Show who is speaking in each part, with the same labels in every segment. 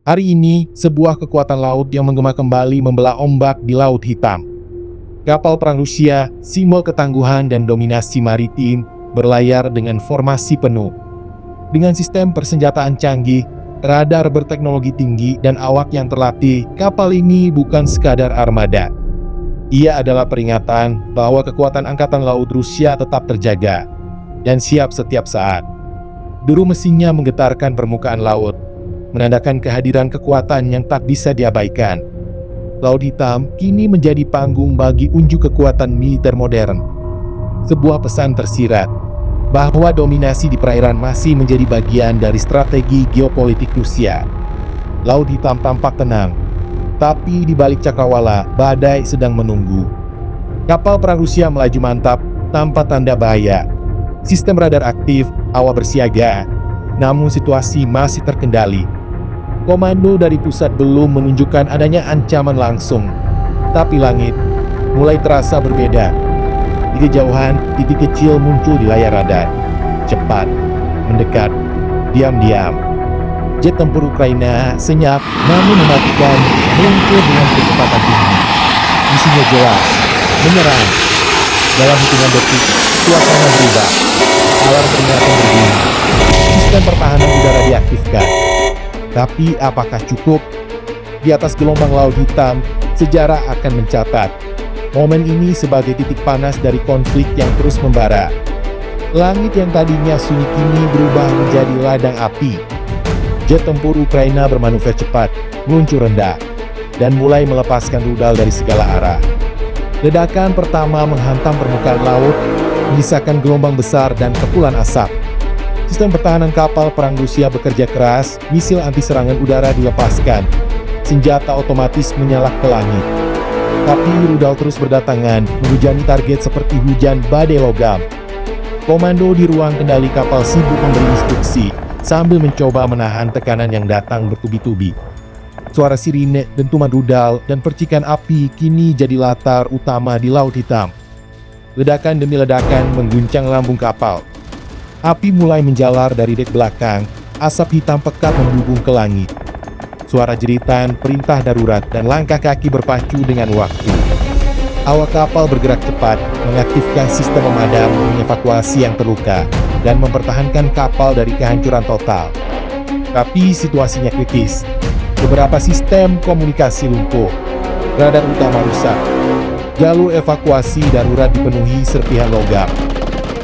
Speaker 1: Hari ini, sebuah kekuatan laut yang menggema kembali membelah ombak di Laut Hitam. Kapal perang Rusia, simbol ketangguhan dan dominasi maritim, berlayar dengan formasi penuh. Dengan sistem persenjataan canggih, radar berteknologi tinggi, dan awak yang terlatih, kapal ini bukan sekadar armada. Ia adalah peringatan bahwa kekuatan angkatan laut Rusia tetap terjaga dan siap setiap saat. Deru mesinnya menggetarkan permukaan laut, menandakan kehadiran kekuatan yang tak bisa diabaikan. Laut Hitam kini menjadi panggung bagi unjuk kekuatan militer modern. Sebuah pesan tersirat bahwa dominasi di perairan masih menjadi bagian dari strategi geopolitik Rusia. Laut Hitam tampak tenang, tapi di balik cakrawala, badai sedang menunggu. Kapal perang Rusia melaju mantap tanpa tanda bahaya. Sistem radar aktif, awak bersiaga, namun situasi masih terkendali. Komando dari pusat belum menunjukkan adanya ancaman langsung, tapi langit mulai terasa berbeda. Di kejauhan, titik kecil muncul di layar radar. Cepat, mendekat, diam-diam. Jet tempur Ukraina senyap namun mematikan, meluncur dengan kecepatan tinggi. Misinya jelas, menyerang. Dalam hitungan detik, suasana berubah. Alarm peringatan berbunyi. Sistem pertahanan udara diaktifkan. Tapi apakah cukup? Di atas gelombang Laut Hitam, sejarah akan mencatat momen ini sebagai titik panas dari konflik yang terus membara. Langit yang tadinya sunyi kini berubah menjadi ladang api. Jet tempur Ukraina bermanuver cepat, meluncur rendah, dan mulai melepaskan rudal dari segala arah. Ledakan pertama menghantam permukaan laut, menyisakan gelombang besar dan kepulan asap. Sistem pertahanan kapal perang Rusia bekerja keras, misil anti-serangan udara dilepaskan. Senjata otomatis menyalak ke langit. Tapi rudal terus berdatangan, menghujani target seperti hujan badai logam. Komando di ruang kendali kapal sibuk memberi instruksi, sambil mencoba menahan tekanan yang datang bertubi-tubi. Suara sirine, dentuman rudal, dan percikan api kini jadi latar utama di Laut Hitam. Ledakan demi ledakan mengguncang lambung kapal. Api mulai menjalar dari dek belakang, asap hitam pekat membumbung ke langit. Suara jeritan, perintah darurat, dan langkah kaki berpacu dengan waktu. Awak kapal bergerak cepat, mengaktifkan sistem pemadam, mengevakuasi yang terluka, dan mempertahankan kapal dari kehancuran total. Tapi situasinya kritis. Beberapa sistem komunikasi lumpuh, radar utama rusak, jalur evakuasi darurat dipenuhi serpihan logam.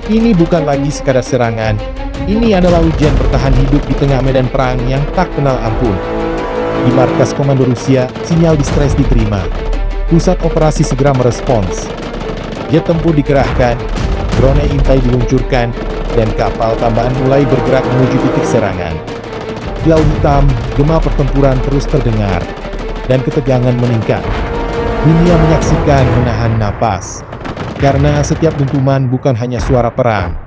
Speaker 1: Ini bukan lagi sekadar serangan, ini adalah ujian bertahan hidup di tengah medan perang yang tak kenal ampun. Di markas komando Rusia, sinyal distres diterima. Pusat operasi segera merespons. Jet tempur dikerahkan, drone intai diluncurkan, dan kapal tambahan mulai bergerak menuju titik serangan. Di Laut Hitam, gema pertempuran terus terdengar, dan ketegangan meningkat. Dunia menyaksikan menahan napas, karena setiap dentuman bukan hanya suara perang,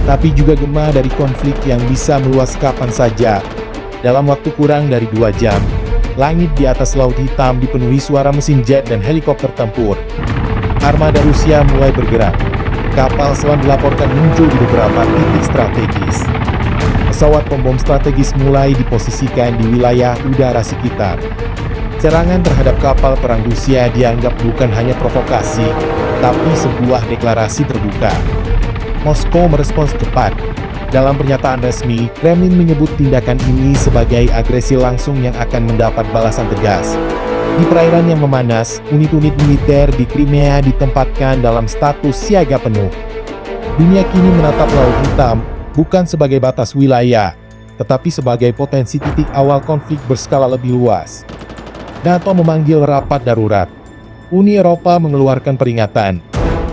Speaker 1: tapi juga gema dari konflik yang bisa meluas kapan saja. Dalam waktu kurang dari 2 jam, langit di atas Laut Hitam dipenuhi suara mesin jet dan helikopter tempur. Armada Rusia mulai bergerak. Kapal selam dilaporkan muncul di beberapa titik strategis. Pesawat pembom strategis mulai diposisikan di wilayah udara sekitar. Serangan terhadap kapal perang Rusia dianggap bukan hanya provokasi, tapi sebuah deklarasi terbuka. Moskow merespons cepat. Dalam pernyataan resmi, Kremlin menyebut tindakan ini sebagai agresi langsung yang akan mendapat balasan tegas. Di perairan yang memanas, unit-unit militer di Crimea ditempatkan dalam status siaga penuh. Dunia kini menatap Laut Hitam bukan sebagai batas wilayah, tetapi sebagai potensi titik awal konflik berskala lebih luas. NATO memanggil rapat darurat. Uni Eropa mengeluarkan peringatan,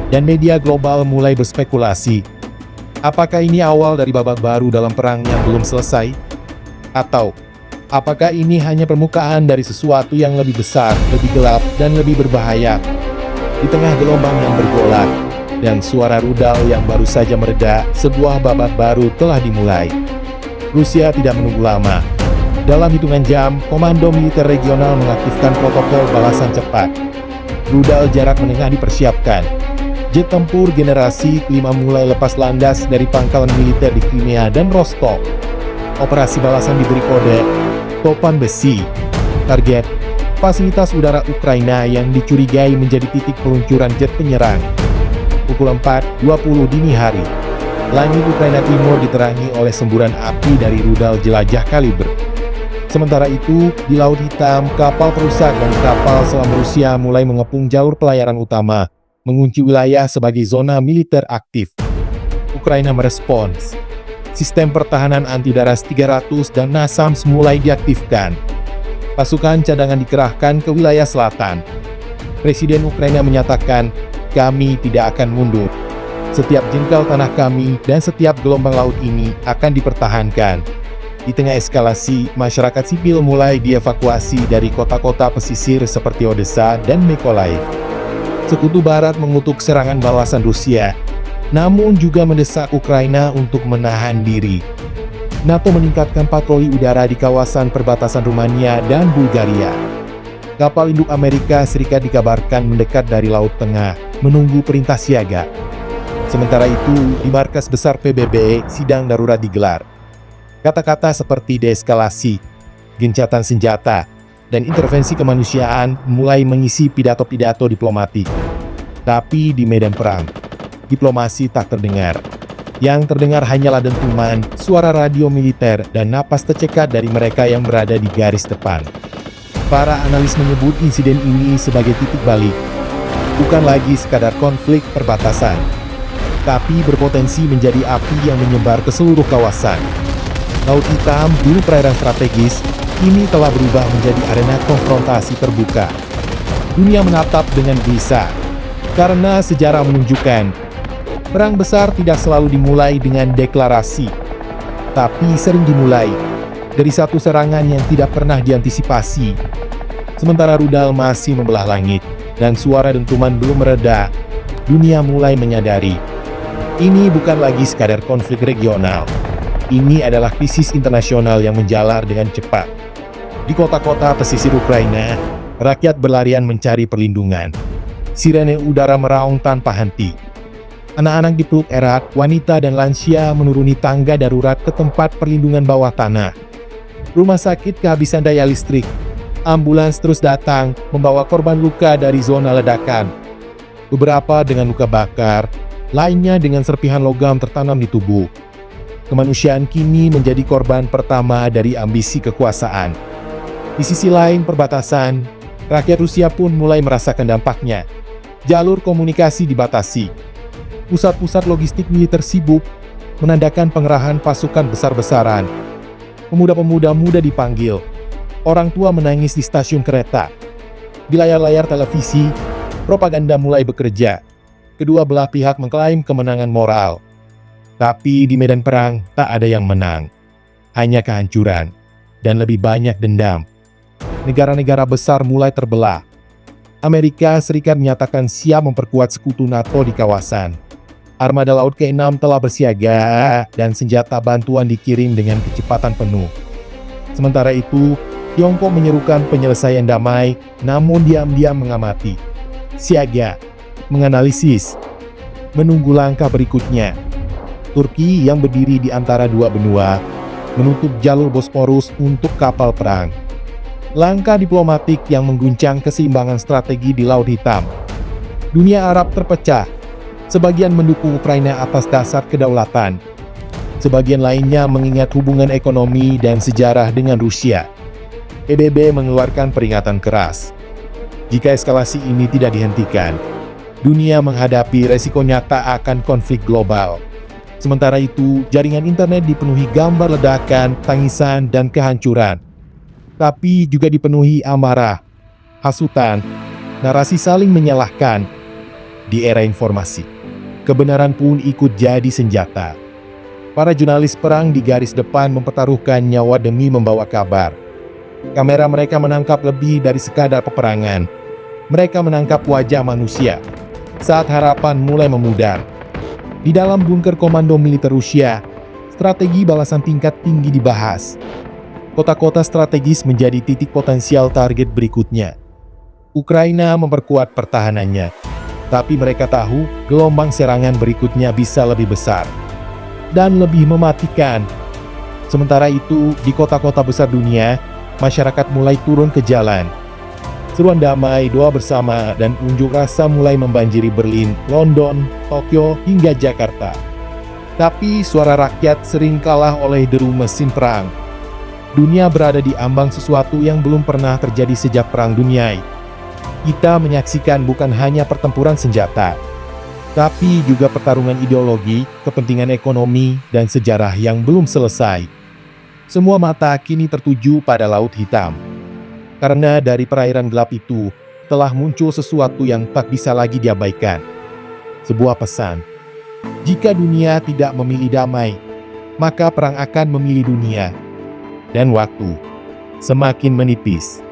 Speaker 1: dan media global mulai berspekulasi. Apakah ini awal dari babak baru dalam perang yang belum selesai? Atau apakah ini hanya permukaan dari sesuatu yang lebih besar, lebih gelap, dan lebih berbahaya? Di tengah gelombang yang bergolak dan suara rudal yang baru saja mereda, sebuah babak baru telah dimulai. Rusia tidak menunggu lama. Dalam hitungan jam, Komando Militer Regional mengaktifkan protokol balasan cepat. Rudal jarak menengah dipersiapkan. Jet tempur generasi kelima mulai lepas landas dari pangkalan militer di Crimea dan Rostov. Operasi balasan diberi kode, Topan besi. Target: fasilitas udara Ukraina yang dicurigai menjadi titik peluncuran jet penyerang. Pukul 4.20 dini hari. Langit Ukraina Timur diterangi oleh semburan api dari rudal jelajah kaliber. Sementara itu, di Laut Hitam, kapal perusak dan kapal selam Rusia mulai mengepung jalur pelayaran utama, mengunci wilayah sebagai zona militer aktif. Ukraina merespons. Sistem pertahanan anti-darat 300 dan NASAMS mulai diaktifkan. Pasukan cadangan dikerahkan ke wilayah selatan. Presiden Ukraina menyatakan, "Kami tidak akan mundur. Setiap jengkal tanah kami dan setiap gelombang laut ini akan dipertahankan." Di tengah eskalasi, masyarakat sipil mulai dievakuasi dari kota-kota pesisir seperti Odessa dan Mykolaiv. Sekutu Barat mengutuk serangan balasan Rusia, namun juga mendesak Ukraina untuk menahan diri. NATO meningkatkan patroli udara di kawasan perbatasan Rumania dan Bulgaria. Kapal induk Amerika Serikat dikabarkan mendekat dari Laut Tengah, menunggu perintah siaga. Sementara itu, di markas besar PBB, sidang darurat digelar. Kata-kata seperti deeskalasi, gencatan senjata, dan intervensi kemanusiaan mulai mengisi pidato-pidato diplomatik. Tapi di medan perang, diplomasi tak terdengar. Yang terdengar hanyalah dentuman, suara radio militer, dan napas tercekat dari mereka yang berada di garis depan. Para analis menyebut insiden ini sebagai titik balik. Bukan lagi sekadar konflik perbatasan, tapi berpotensi menjadi api yang menyebar ke seluruh kawasan. Laut Hitam, dulu perairan strategis, kini telah berubah menjadi arena konfrontasi terbuka. Dunia menatap dengan gelisah, karena sejarah menunjukkan, perang besar tidak selalu dimulai dengan deklarasi, tapi sering dimulai dari satu serangan yang tidak pernah diantisipasi. Sementara rudal masih membelah langit, dan suara dentuman belum mereda, dunia mulai menyadari, ini bukan lagi sekadar konflik regional. Ini adalah krisis internasional yang menjalar dengan cepat. Di kota-kota pesisir Ukraina, rakyat berlarian mencari perlindungan. Sirene udara meraung tanpa henti. Anak-anak dipeluk erat, wanita dan lansia menuruni tangga darurat ke tempat perlindungan bawah tanah. Rumah sakit kehabisan daya listrik. Ambulans terus datang, membawa korban luka dari zona ledakan. Beberapa dengan luka bakar, lainnya dengan serpihan logam tertanam di tubuh. Kemanusiaan kini menjadi korban pertama dari ambisi kekuasaan. Di sisi lain perbatasan, rakyat Rusia pun mulai merasakan dampaknya. Jalur komunikasi dibatasi. Pusat-pusat logistik militer sibuk, menandakan pengerahan pasukan besar-besaran. Pemuda-pemuda muda dipanggil. Orang tua menangis di stasiun kereta. Di layar-layar televisi, propaganda mulai bekerja. Kedua belah pihak mengklaim kemenangan moral. Tapi di medan perang, tak ada yang menang. Hanya kehancuran, dan lebih banyak dendam. Negara-negara besar mulai terbelah. Amerika Serikat menyatakan siap memperkuat sekutu NATO di kawasan. Armada Laut ke-6 telah bersiaga, dan senjata bantuan dikirim dengan kecepatan penuh. Sementara itu, Tiongkok menyerukan penyelesaian damai, namun diam-diam mengamati. Siaga, menganalisis, menunggu langkah berikutnya. Turki yang berdiri di antara dua benua, menutup jalur Bosporus untuk kapal perang. Langkah diplomatik yang mengguncang keseimbangan strategi di Laut Hitam. Dunia Arab terpecah. Sebagian mendukung Ukraina atas dasar kedaulatan. Sebagian lainnya mengingat hubungan ekonomi dan sejarah dengan Rusia. PBB mengeluarkan peringatan keras. Jika eskalasi ini tidak dihentikan, dunia menghadapi resiko nyata akan konflik global. Sementara itu, jaringan internet dipenuhi gambar ledakan, tangisan, dan kehancuran. Tapi juga dipenuhi amarah, hasutan, narasi saling menyalahkan. Di era informasi, kebenaran pun ikut jadi senjata. Para jurnalis perang di garis depan mempertaruhkan nyawa demi membawa kabar. Kamera mereka menangkap lebih dari sekadar peperangan. Mereka menangkap wajah manusia saat harapan mulai memudar. Di dalam bunker komando militer Rusia, strategi balasan tingkat tinggi dibahas. Kota-kota strategis menjadi titik potensial target berikutnya. Ukraina memperkuat pertahanannya, tapi mereka tahu gelombang serangan berikutnya bisa lebih besar dan lebih mematikan. Sementara itu, di kota-kota besar dunia, masyarakat mulai turun ke jalan. Seruan damai, doa bersama, dan unjuk rasa mulai membanjiri Berlin, London, Tokyo, hingga Jakarta. Tapi suara rakyat sering kalah oleh deru mesin perang. Dunia berada di ambang sesuatu yang belum pernah terjadi sejak Perang Dunia. Kita menyaksikan bukan hanya pertempuran senjata, tapi juga pertarungan ideologi, kepentingan ekonomi, dan sejarah yang belum selesai. Semua mata kini tertuju pada Laut Hitam. Karena dari perairan gelap itu, telah muncul sesuatu yang tak bisa lagi diabaikan. Sebuah pesan. Jika dunia tidak memilih damai, maka perang akan memilih dunia. Dan waktu semakin menipis.